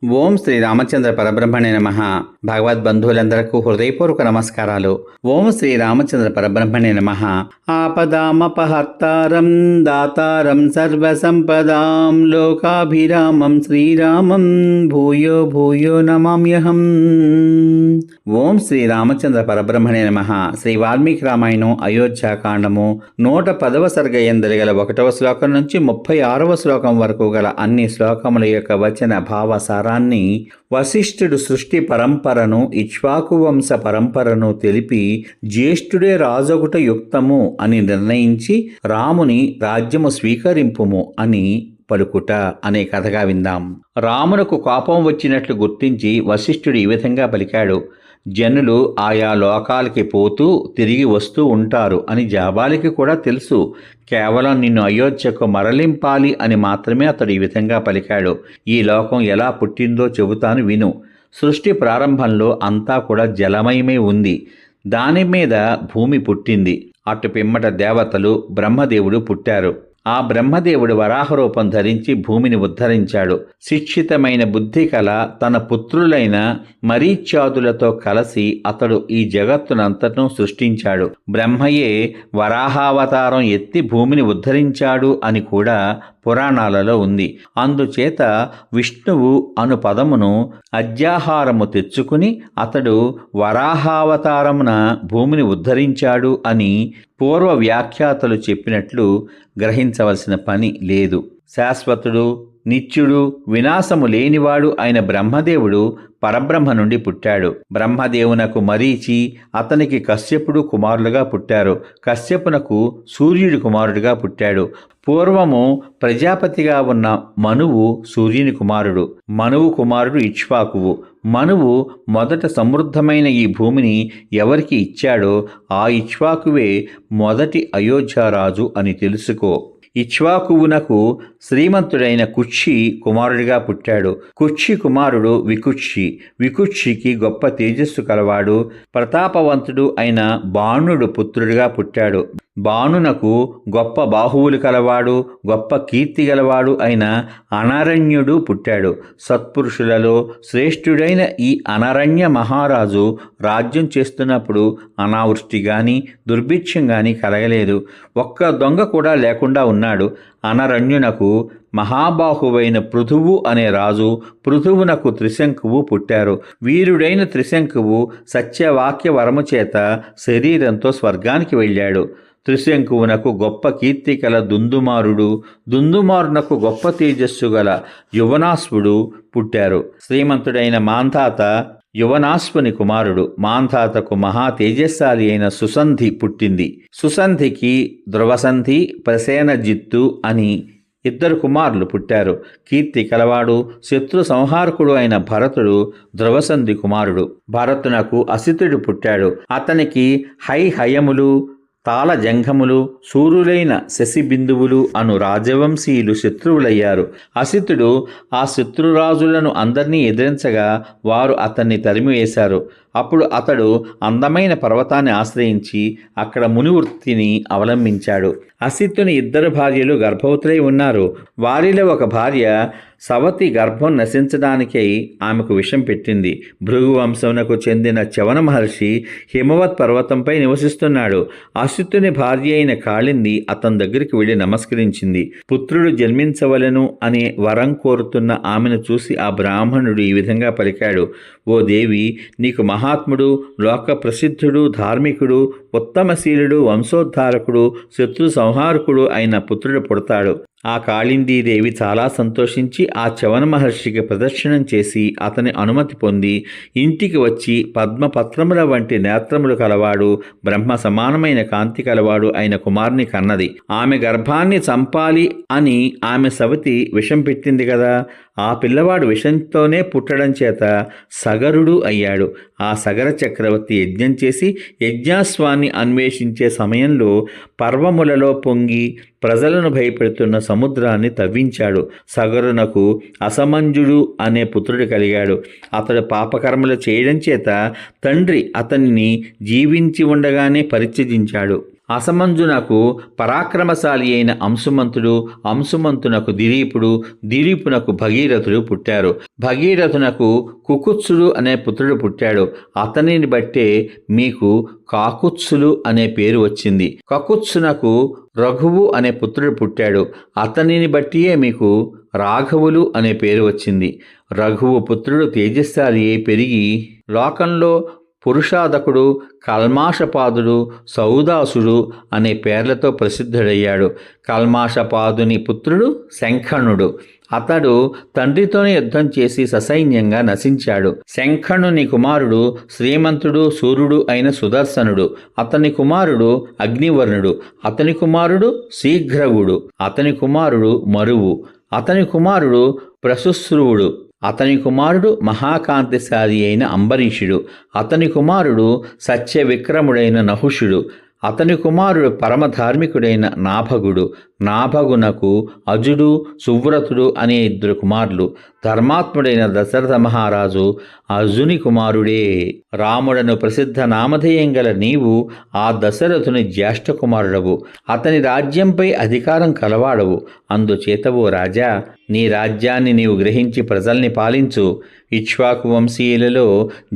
ఓం శ్రీ రామచంద్ర పరబ్రహ్మణే నమః. భగవద్బంధువులందరకు హృదయపూర్వక నమస్కారాలు. ఓం శ్రీ రామచంద్ర పరబ్రహ్మణే నమః. ఆపదామపహర్తారం దాతారం సర్వసంపదాం లోకాభిరామం శ్రీరామం భూయో భూయో నమామ్యహం. ఓం శ్రీ రామచంద్ర పరబ్రహ్మణే నమః. శ్రీ వాల్మీకి రామాయణం అయోధ్యాకాండము 110వ సర్గ యందలి గల 1వ శ్లోకం నుంచి 36వ శ్లోకం వరకు గల అన్ని శ్లోకముల యొక్క వచన భావసారాన్ని వశిష్ఠుడు సృష్టి పరంపరను ఇక్ష్వాకు వంశ పరంపరను తెలిపి జ్యేష్ఠుడే రాజొగుట యుక్తము అని నిర్ణయించి రాముని రాజ్యము స్వీకరింపుము అని పలుకుట అనే కథగా విందాం. రామునకు కోపం వచ్చినట్లు గుర్తించి వశిష్ఠుడు ఈ విధంగా పలికాడు. జనులు ఆయా లోకాలకి పోతూ తిరిగి వస్తూ ఉంటారు అని జాబాలికి కూడా తెలుసు. కేవలం నిన్ను అయోధ్యకు మరలింపాలి అని మాత్రమే అతడు ఈ విధంగా పలికాడు. ఈ లోకం ఎలా పుట్టిందో చెబుతాను విను. సృష్టి ప్రారంభంలో అంతా కూడా జలమయమై ఉంది. దాని మీద భూమి పుట్టింది. అటు పిమ్మట దేవతలు బ్రహ్మదేవుడు పుట్టారు. ఆ బ్రహ్మదేవుడు వరాహరూపం ధరించి భూమిని ఉద్ధరించాడు. శిక్షితమైన బుద్ధి కల తన పుత్రులైన మరీచ్యాదులతో కలిసి అతడు ఈ జగత్తునంతటను సృష్టించాడు. బ్రహ్మయే వరాహావతారం ఎత్తి భూమిని ఉద్ధరించాడు అని కూడా పురాణాలలో ఉంది. అందుచేత విష్ణువు అను పదమును అజ్యాహారము తెచ్చుకుని అతడు వరాహావతారమున భూమిని ఉద్ధరించాడు అని పూర్వ వ్యాఖ్యాతలు చెప్పినట్లు గ్రహించవలసిన పని లేదు. శాశ్వతుడు, నిత్యుడు, వినాశము లేనివాడు అయిన బ్రహ్మదేవుడు పరబ్రహ్మ నుండి పుట్టాడు. బ్రహ్మదేవునకు మరీచి, అతనికి కశ్యపుడు కుమారులుగా పుట్టారు. కశ్యపునకు సూర్యుడి కుమారుడిగా పుట్టాడు. పూర్వము ప్రజాపతిగా ఉన్న మనువు సూర్యుని కుమారుడు. మనువు కుమారుడు ఇక్ష్వాకువు. మనువు మొదట సమృద్ధమైన ఈ భూమిని ఎవరికి ఇచ్చాడో ఆ ఇక్ష్వాకువే మొదటి అయోధ్యారాజు అని తెలుసుకో. ఇక్ష్వాకువునకు శ్రీమంతుడైన కుక్షి కుమారుడిగా పుట్టాడు. కుక్షి కుమారుడు వికుక్షి. వికుక్షికి గొప్ప తేజస్సు కలవాడు ప్రతాపవంతుడు అయిన బాణుడు పుత్రుడిగా పుట్టాడు. బాణునకు గొప్ప బాహువులు కలవాడు గొప్ప కీర్తి గలవాడు అయిన అనరణ్యుడు పుట్టాడు. సత్పురుషులలో శ్రేష్ఠుడైన ఈ అనరణ్య మహారాజు రాజ్యం చేస్తున్నప్పుడు అనావృష్టి గాని దుర్భిక్షం గాని కలగలేదు. ఒక్క దొంగ కూడా లేకుండా ఉన్నాడు. అనరణ్యునకు మహాబాహువైన పృథువు అనే రాజు, పృథువునకు త్రిశంకువు పుట్టారు. వీరుడైన త్రిశంకువు సత్యవాక్య వరము చేత శరీరంతో స్వర్గానికి వెళ్ళాడు. త్రిశంకువునకు గొప్ప కీర్తి గల దుందుమారుడు, దుందుమారునకు గొప్ప తేజస్సు గల యువనాశ్వుడు పుట్టారు. శ్రీమంతుడైన మాంధాత యువనాశ్వుని కుమారుడు. మాంధాతకు మహా తేజస్శాలి అయిన సుసంధి పుట్టింది. సుసంధికి ధ్రువసంధి, ప్రసేనజిత్తు అని 2 కుమారులు పుట్టారు. కీర్తి కలవాడు శత్రు సంహారకుడు అయిన భరతుడు ధ్రువసంధి కుమారుడు. భరతునకు అసితుడు పుట్టాడు. అతనికి హయములు, తాళ జంఘములు, సూర్యులైన శశిబిందువులు అను రాజవంశీయులు శత్రువులయ్యారు. అసితుడు ఆ శత్రురాజులను అందరినీ ఎదిరించగా వారు అతన్ని తరిమివేశారు. అప్పుడు అతడు అందమైన పర్వతాన్ని ఆశ్రయించి అక్కడ మునివృత్తిని అవలంబించాడు. అసితుని 2 భార్యలు గర్భవతులై ఉన్నారు. వారిలో ఒక భార్య సవతి గర్భం నశించడానికై ఆమెకు విషం పెట్టింది. భృగు వంశమునకు చెందిన చవన మహర్షి హిమవత్ పర్వతంపై నివసిస్తున్నాడు. అసితుని భార్య అయిన కాళింది అతని దగ్గరికి వెళ్ళి నమస్కరించింది. పుత్రుడు జన్మించవలెను అనే వరం కోరుతున్న ఆమెను చూసి ఆ బ్రాహ్మణుడు ఈ విధంగా పలికాడు. ఓ దేవి, నీకు మహాత్ముడు, లోక ప్రసిద్ధుడు, ధార్మికుడు, ఉత్తమశీలుడు, వంశోద్ధారకుడు, శత్రు సంహారకుడు అయిన పుత్రుడు పుడతాడు. ఆ కాళిందీదేవి చాలా సంతోషించి ఆ చవన మహర్షికి ప్రదక్షిణం చేసి అతని అనుమతి పొంది ఇంటికి వచ్చి పద్మపత్రముల వంటి నేత్రములు కలవాడు, బ్రహ్మ సమానమైన కాంతి కలవాడు అయిన కుమారుని కన్నది. ఆమె గర్భాన్ని చంపాలి అని ఆమె సవతి విషం పెట్టింది కదా. ఆ పిల్లవాడు విషంతోనే పుట్టడం చేత సగరుడు అయ్యాడు. ఆ సగర చక్రవర్తి యజ్ఞం చేసి యజ్ఞాస్వాన్ని అన్వేషించే సమయంలో పర్వములలో పొంగి ప్రజలను భయపెడుతున్న సముద్రాన్ని తవ్వించాడు. సగరునకు అసమంజుడు అనే పుత్రుడు కలిగాడు. అతడు పాపకర్మలు చేయడం చేత తండ్రి అతనిని జీవించి ఉండగానే పరిత్యజించాడు. అసమంజునకు పరాక్రమశాలి అయిన అంశుమంతుడు, అంశుమంతునకు దిలీపుడు, దిలీపునకు భగీరథుడు పుట్టారు. భగీరథునకు కుకుత్సుడు అనే పుత్రుడు పుట్టాడు. అతనిని బట్టే మీకు కాకుత్సులు అనే పేరు వచ్చింది. కకుత్సునకు రఘువు అనే పుత్రుడు పుట్టాడు. అతనిని బట్టియే మీకు రాఘవులు అనే పేరు వచ్చింది. రఘువు పుత్రుడు తేజస్శాలి అయి పెరిగి లోకంలో పురుషాదకుడు, కల్మాషపాదుడు, సౌదాసుడు అనే పేర్లతో ప్రసిద్ధుడయ్యాడు. కల్మాషపాదుని పుత్రుడు శంఖణుడు. అతడు తండ్రితోనే యుద్ధం చేసి ససైన్యంగా నశించాడు. శంఖణుని కుమారుడు శ్రీమంతుడు, సూర్యుడు అయిన సుదర్శనుడు. అతని కుమారుడు అగ్నివర్ణుడు. అతని కుమారుడు శీఘ్రవుడు. అతని కుమారుడు మరువు. అతని కుమారుడు ప్రశుశ్రువుడు. అతని కుమారుడు మహాకాంతిశాలి అయిన అంబరీషుడు. అతని కుమారుడు సత్యవిక్రముడైన నహుషుడు. అతని కుమారుడు పరమధార్మికుడైన నాభగుడు. నాభగునకు అజుడు, సువ్రతుడు అనే 2 కుమారులు. ధర్మాత్ముడైన దశరథ మహారాజు అర్జుని కుమారుడే. రాముడను ప్రసిద్ధ నామధేయం గల నీవు ఆ దశరథుని జ్యేష్ఠ కుమారుడవు. అతని రాజ్యంపై అధికారం కలవాడవు. అందుచేతవో రాజా, నీ రాజ్యాన్ని నీవు గ్రహించి ప్రజల్ని పాలించు. ఇక్ష్వాకు వంశీయులలో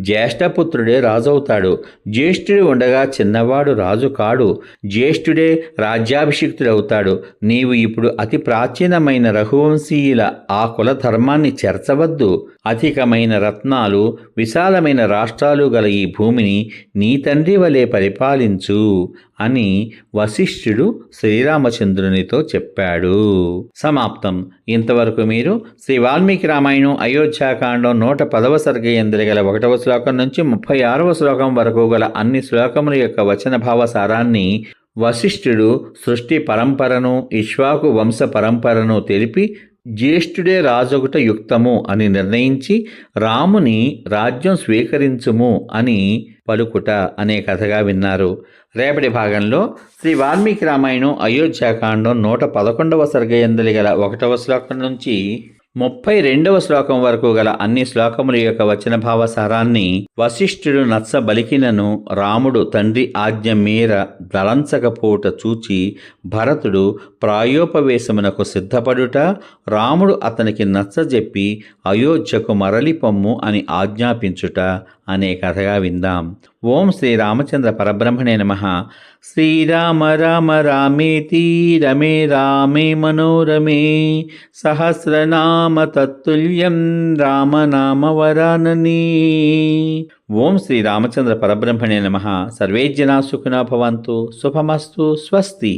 జ్యేష్ఠపుత్రుడే రాజవుతాడు. జ్యేష్ఠుడు ఉండగా చిన్నవాడు రాజు కాడు. జ్యేష్ఠుడే రాజ్యాభిషిక్తుడవుతాడు. నీవు ఇప్పుడు అతి ప్రాచీనమైన రఘువంశీయుల ఆ కుల ధర్మాన్ని చేర్చవద్దు. అధికమైన రత్నాలు, విశాలమైన రాష్ట్రాలు గల ఈ భూమిని నీ తండ్రి వలె పరిపాలించు అని వశిష్ఠుడు శ్రీరామచంద్రునితో చెప్పాడు. సమాప్తం. ఇంతవరకు మీరు శ్రీ వాల్మీకి రామాయణం అయోధ్యాకాండం 110వ సర్గ యందు గల 1వ శ్లోకం నుంచి 36వ శ్లోకం వరకు గల అన్ని శ్లోకముల యొక్క వచన భావ సారాన్ని వశిష్ఠుడు సృష్టి పరంపరను, ఇక్ష్వాకు వంశ పరంపరను తెలిపి జ్యేష్ఠుడే రాజొగుట యుక్తము అని నిర్ణయించి రాముని రాజ్యం స్వీకరించుము అని పలుకుట అనే కథగా విన్నారు. రేపటి భాగంలో శ్రీ వాల్మీకి రామాయణం అయోధ్యాకాండం 111వ సర్గ యందు గల 1వ శ్లోకం నుంచి 32వ శ్లోకం వరకు గల అన్ని శ్లోకముల యొక్క వచన భావ సారాన్ని వశిష్ఠుడు నచ్చబలికినను రాముడు తండ్రి ఆజ్ఞ మేర దళంచకపోట చూచి భరతుడు ప్రాయోపవేశమునకు సిద్ధపడుట, రాముడు అతనికి నచ్చజెప్పి అయోధ్యకు మరలిపొమ్ము అని ఆజ్ఞాపించుట అనే కథగా విందాం. ఓం శ్రీ రామచంద్ర పరబ్రహ్మణే నమః. శ్రీరామ రామ రామేతి రమే రామే మనోరమే సహస్రనామ తత్తుల్యం రామనామ వరానని. ఓం శ్రీ రామచంద్ర పరబ్రహ్మణే నమః. సర్వే జనా సుఖినో భవంతు. శుభమస్తు. స్వస్తి.